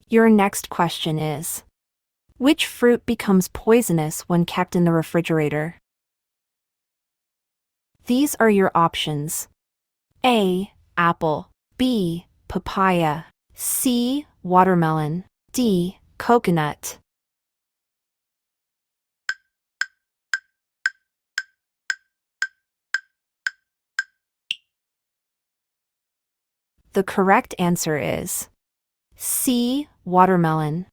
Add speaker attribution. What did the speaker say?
Speaker 1: Your next question is, which fruit becomes poisonous when kept in the refrigerator? These are your options. A. Apple. B. Papaya. C. Watermelon. D. Coconut. The correct answer is C. Watermelon.